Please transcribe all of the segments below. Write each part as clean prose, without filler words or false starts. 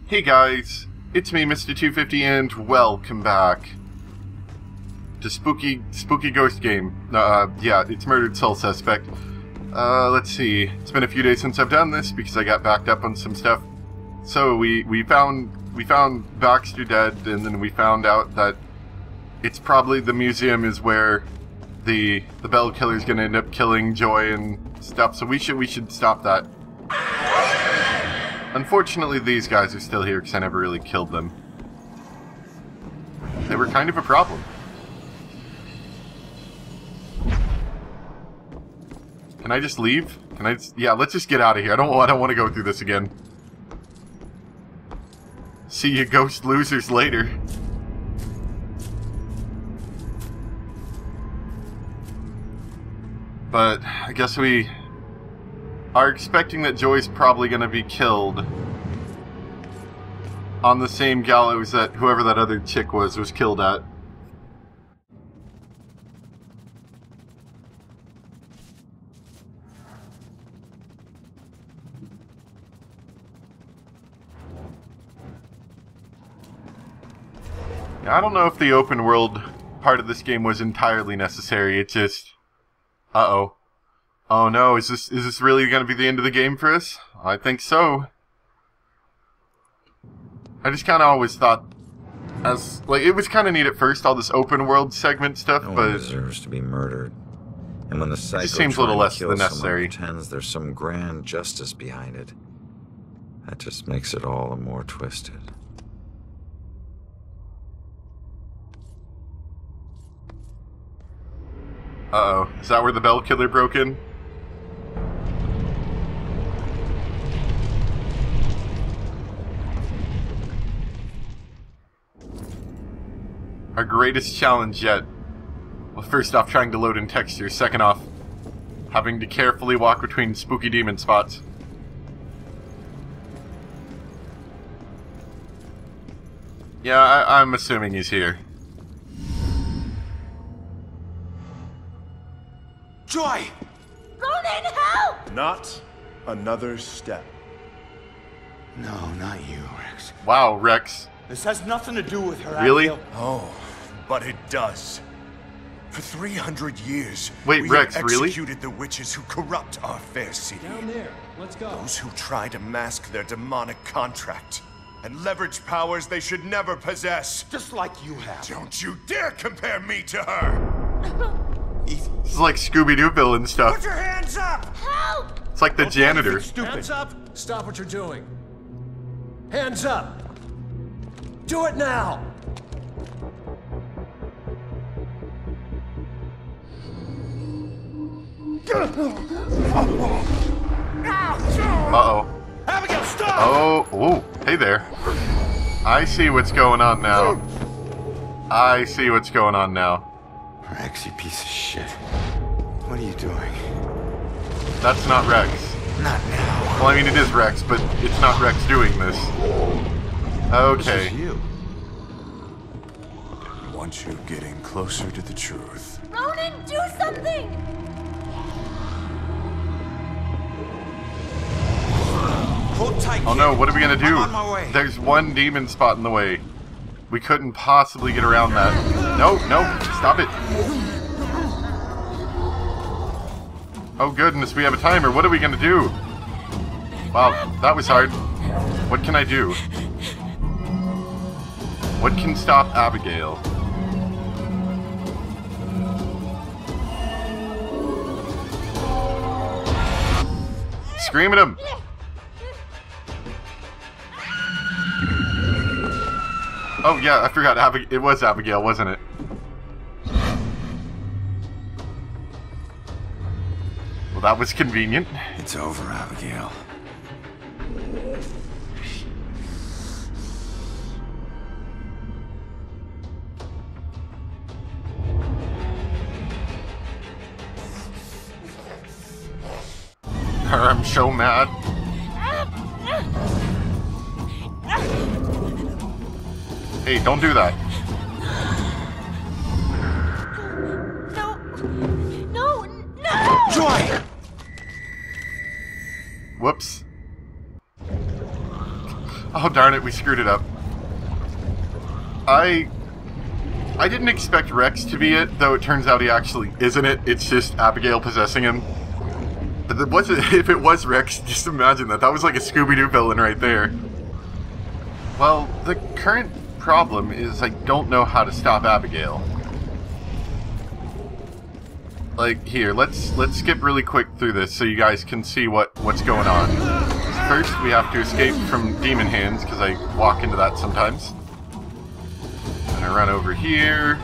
Hey guys, it's me, Mr. 250, and welcome back to Spooky Ghost Game. Yeah, it's Murdered Soul Suspect. Let's see. It's been a few days since I've done this because I got backed up on some stuff. So we found Baxter dead, and then we found out that it's probably the museum is where the Bell Killer's gonna end up killing Joy and stuff. So we should stop that. Unfortunately, these guys are still here because I never really killed them. They were kind of a problem. Can I just leave? Can I just... Yeah, let's just get out of here. I don't want to go through this again. See you ghost losers later. But I guess we are expecting that Joy's probably going to be killed on the same gallows that whoever that other chick was killed at. I don't know if the open world part of this game was entirely necessary. It just... Uh-oh. Oh no, is this really going to be the end of the game for us? I think so. I just kind of always thought, it was kind of neat at first, all this open world segment stuff, no but one deserves to be murdered. And when the psycho just seems a little less than necessary. Pretends there's some grand justice behind it, that just makes it all the more twisted. Uh-oh. Is that where the Bell Killer broke in? Our greatest challenge yet. Well, first off, trying to load in textures. Second off, having to carefully walk between spooky demon spots. Yeah, I'm assuming he's here. Joy! Ronan, help! Not another step. No, not you, Rex. Wow, Rex. This has nothing to do with her. Really? Abigail. Oh, but it does. For 300 years, Wait, we Rex, have really? executed the witches who corrupt our fair city. Down there. Let's go. Those who try to mask their demonic contract and leverage powers they should never possess. Just like you have. Don't you dare compare me to her! This is like Scooby-Doo villain stuff. Put your hands up! Help! It's like the janitor. Stupid. Hands up. Stop what you're doing. Hands up. Do it now. Uh-oh. Abigail, stop! Oh, ooh, hey there. I see what's going on now. I see what's going on now. Rex, you piece of shit. What are you doing? That's not Rex. Not now. Well, I mean, it is Rex, but it's not Rex doing this. Okay. This is you. I want you getting closer to the truth. Ronan, do something! Hold tight. Oh no, what are we gonna do? I'm on my way. There's one demon spot in the way. We couldn't possibly get around that. No, no, stop it. Oh goodness, we have a timer. What are we gonna do? Wow, that was hard. What can I do? What can stop Abigail? Scream at him! Oh yeah, I forgot. It was Abigail, wasn't it? Well, that was convenient. It's over, Abigail. I'm so mad. Hey, don't do that. No! No! Joy! Whoops. Oh Oh, darn it, we screwed it up. I didn't expect Rex to be it, though it turns out he actually isn't it. It's just Abigail possessing him. But if it was Rex, just imagine that. That was like a Scooby-Doo villain right there. Well, the current problem is I don't know how to stop Abigail. Like, here, let's skip really quick through this so you guys can see what's going on. First, we have to escape from demon hands, because I walk into that sometimes. And I run over here.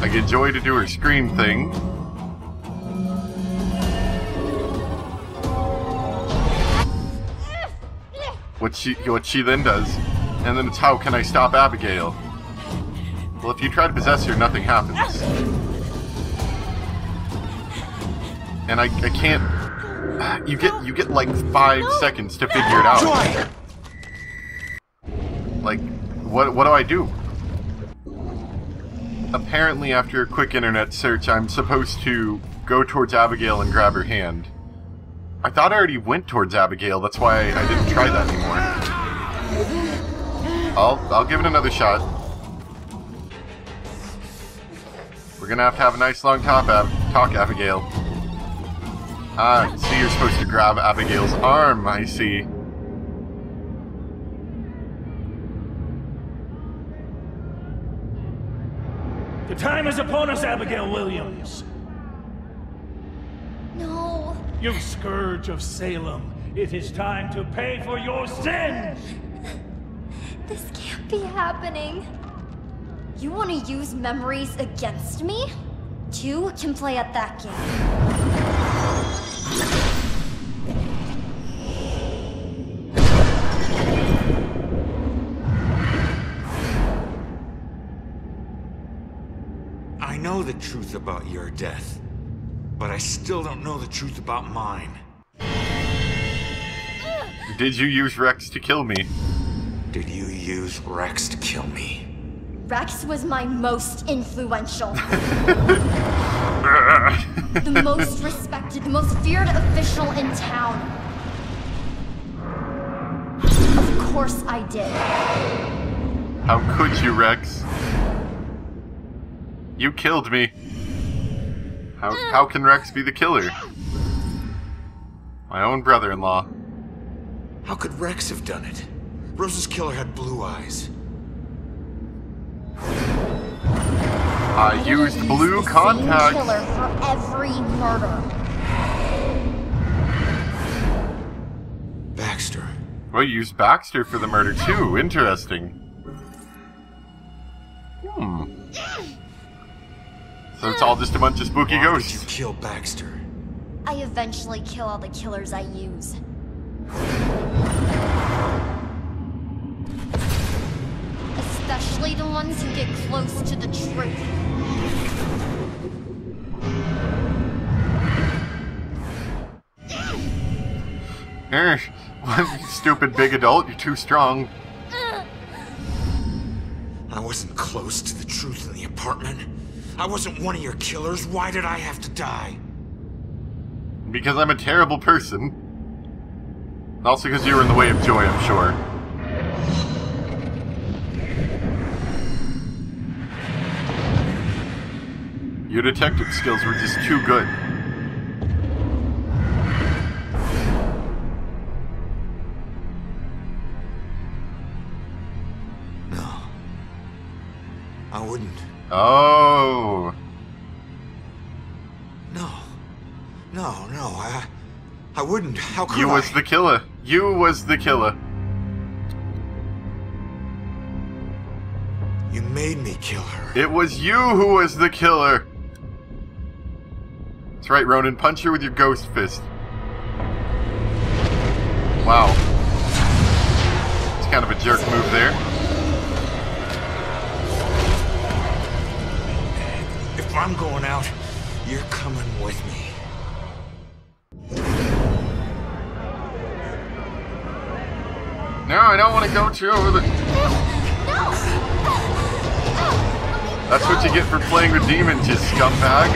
I get Joy to do her scream thing. What she then does. And then it's, how can I stop Abigail? Well, if you try to possess her, nothing happens. And I can't... You get like 5 seconds to figure it out. Like, what do I do? Apparently, after a quick internet search, I'm supposed to go towards Abigail and grab her hand. I thought I already went towards Abigail, that's why I didn't try that anymore. I'll give it another shot. We're gonna have a nice long talk, Abigail. Ah, I see you're supposed to grab Abigail's arm, I see. The time is upon us, Abigail Williams. No. You scourge of Salem, it is time to pay for your sins! This can't be happening. You want to use memories against me? 2 can play at that game. I know the truth about your death, but I still don't know the truth about mine. Did you use Rex to kill me? Did you use Rex to kill me? Rex was my most influential. The most respected, the most feared official in town. Of course I did. How could you, Rex? You killed me. How can Rex be the killer? My own brother-in-law. How could Rex have done it? Rose's killer had blue eyes. I used blue contacts. Same killer for every murder. Baxter. Well, you used Baxter for the murder too. Interesting. So it's all just a bunch of spooky Why ghosts. did you kill Baxter? I eventually kill all the killers I use. Especially the ones who get close to the truth. Stupid big adult, you're too strong. I wasn't close to the truth in the apartment. I wasn't one of your killers. Why did I have to die? Because I'm a terrible person. Also because you were in the way of Joy, I'm sure. Your detective skills were just too good. No. I wouldn't. Oh. No. I wouldn't. How could I? You was the killer. You was the killer. You made me kill her. It was you who was the killer. That's right, Ronan. Punch her with your ghost fist. Wow. It's kind of a jerk move there. If I'm going out, you're coming with me. No, I don't want to go to the... That's what you get for playing with demons, you scumbag.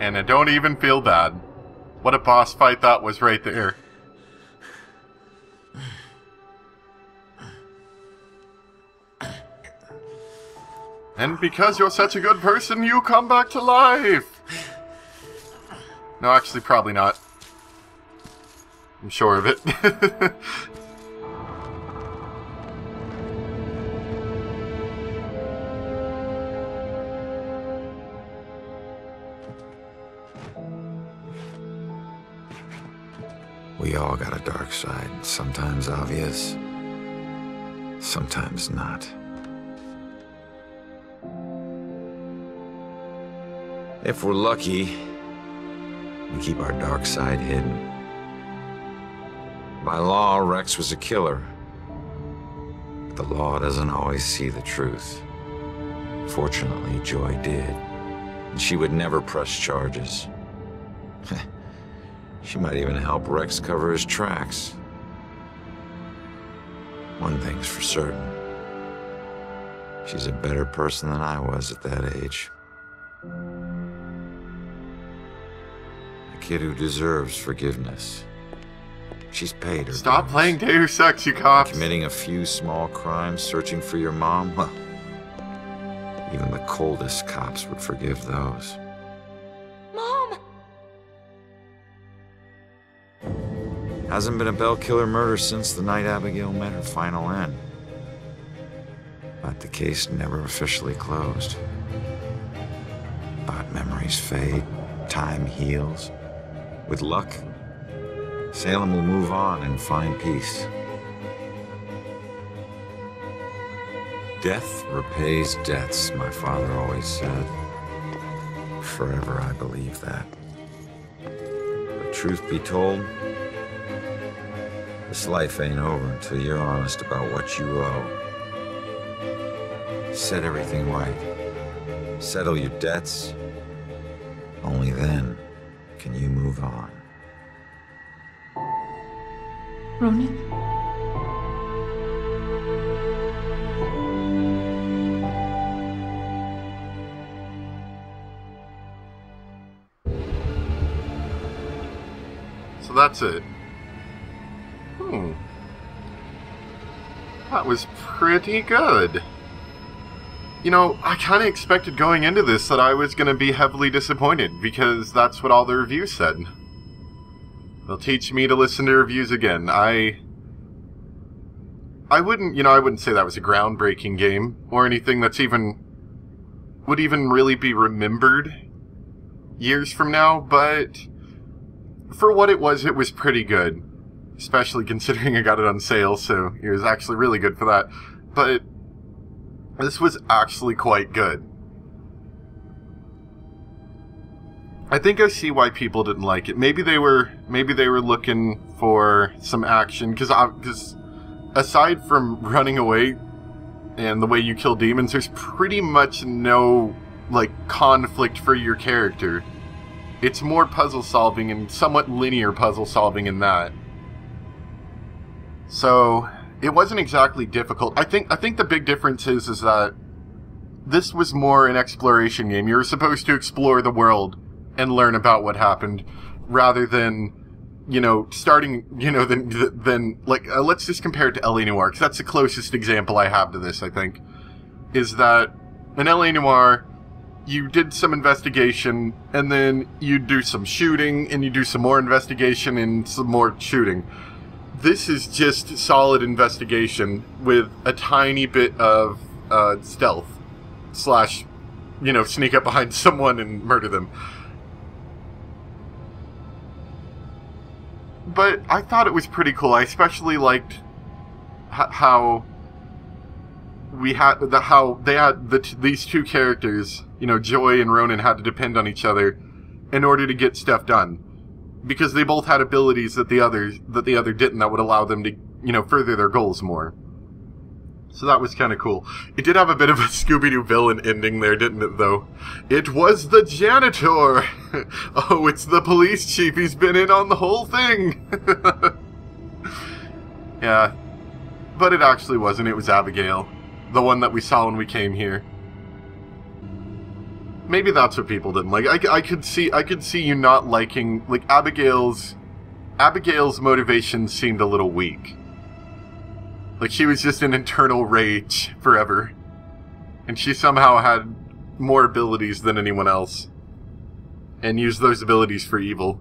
And I don't even feel bad. What a boss fight that was right there. And because you're such a good person, you come back to life! No, actually, probably not. I'm sure of it. We all got a dark side, sometimes obvious, sometimes not. If we're lucky, we keep our dark side hidden. By law, Rex was a killer. But the law doesn't always see the truth. Fortunately, Joy did. And she would never press charges. She might even help Rex cover his tracks. One thing's for certain. She's a better person than I was at that age. A kid who deserves forgiveness. She's paid her Stop dues. playing Deus Ex, you cops! Committing a few small crimes, searching for your mom, well, even the coldest cops would forgive those. Mom! Hasn't been a Bell Killer murder since the night Abigail met her final end. But the case never officially closed. But memories fade, time heals. With luck, Salem will move on and find peace. Death repays debts, my father always said. Forever I believe that. But truth be told, this life ain't over until you're honest about what you owe. Set everything right. Settle your debts. Only then can you move on. Ronan? So that's it. That was pretty good. You know, I kind of expected going into this that I was going to be heavily disappointed, because that's what all the reviews said. They'll teach me to listen to reviews again. I wouldn't say that was a groundbreaking game, or anything that's would even really be remembered years from now, but for what it was pretty good. Especially considering I got it on sale, so it was actually really good for that. But this was actually quite good. I think I see why people didn't like it. Maybe they were looking for some action, because aside from running away and the way you kill demons, there's pretty much no conflict for your character. It's more puzzle solving and somewhat linear puzzle solving in that. So it wasn't exactly difficult. I think the big difference is that this was more an exploration game. You're supposed to explore the world and learn about what happened, rather than, starting, let's just compare it to L.A. Noire, because that's the closest example I have to this, I think, is that in L.A. Noire, you did some investigation, and then you do some shooting, and you do some more investigation, and some more shooting. This is just solid investigation with a tiny bit of stealth / sneak up behind someone and murder them. But I thought it was pretty cool. I especially liked how these two characters, Joy and Ronan, had to depend on each other in order to get stuff done. Because they both had abilities that the other didn't, that would allow them to, further their goals more. So that was kind of cool. It did have a bit of a Scooby-Doo villain ending there, didn't it, though? It was the janitor! Oh, it's the police chief. He's been in on the whole thing! Yeah. But it actually wasn't. It was Abigail. The one that we saw when we came here. maybe that's what people didn't like. I could see you not liking, like, Abigail's motivation seemed a little weak. Like, she was just an internal rage forever. And she somehow had more abilities than anyone else. And used those abilities for evil.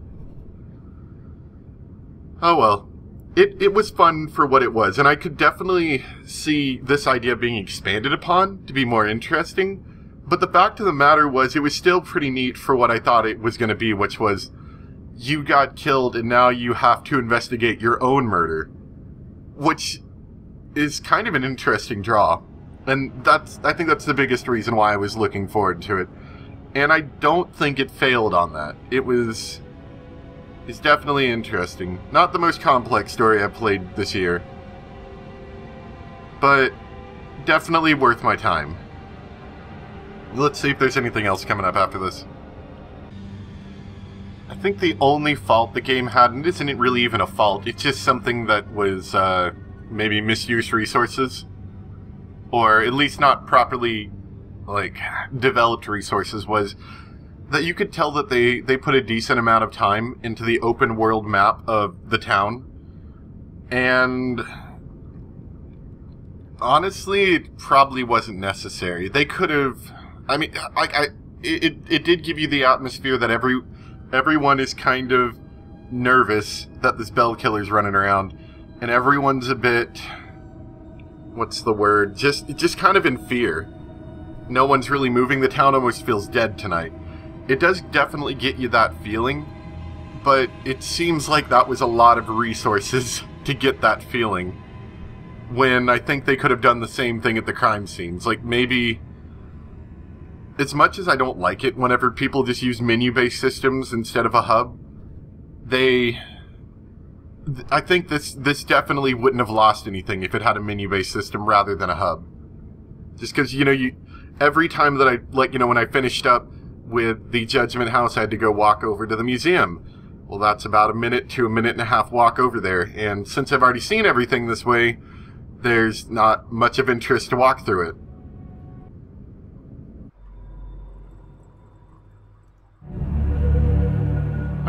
Oh well. It was fun for what it was, and I could definitely see this idea being expanded upon to be more interesting. But the fact of the matter was, it was still pretty neat for what I thought it was going to be, which was, you got killed and now you have to investigate your own murder. Which is kind of an interesting draw. And I think that's the biggest reason why I was looking forward to it. And I don't think it failed on that. It's definitely interesting. Not the most complex story I've played this year. But definitely worth my time. Let's see if there's anything else coming up after this. I think the only fault the game had, and it isn't really even a fault, it's just something that was maybe misused resources. Or at least not properly, like, developed resources, was that you could tell that they put a decent amount of time into the open world map of the town. And honestly, it probably wasn't necessary. They could have, I mean, it did give you the atmosphere that everyone is kind of nervous that this bell killer's running around, and everyone's a bit, what's the word, just kind of in fear. No one's really moving. The town almost feels dead tonight. It does definitely get you that feeling, but it seems like that was a lot of resources to get that feeling, when I think they could have done the same thing at the crime scenes. Like, maybe, as much as I don't like it whenever people just use menu-based systems instead of a hub, I think this definitely wouldn't have lost anything if it had a menu-based system rather than a hub. Just because, every time that when I finished up with the Judgment House, I had to go walk over to the museum. Well, that's about a minute to a minute and a half walk over there, and since I've already seen everything this way, there's not much of interest to walk through it.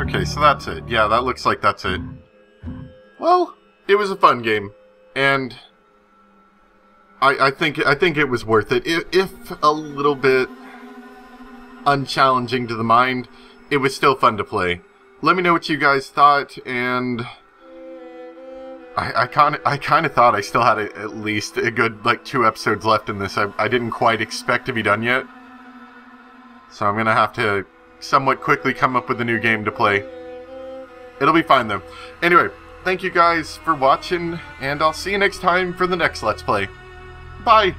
Okay, so that's it. Yeah, that looks like that's it. Well, it was a fun game, and I think it was worth it. If a little bit unchallenging to the mind, it was still fun to play. Let me know what you guys thought, and I kind of thought I still had at least a good 2 episodes left in this. I didn't quite expect to be done yet, so I'm gonna have to somewhat quickly come up with a new game to play. It'll be fine though. Anyway, thank you guys for watching, and I'll see you next time for the next Let's Play. Bye!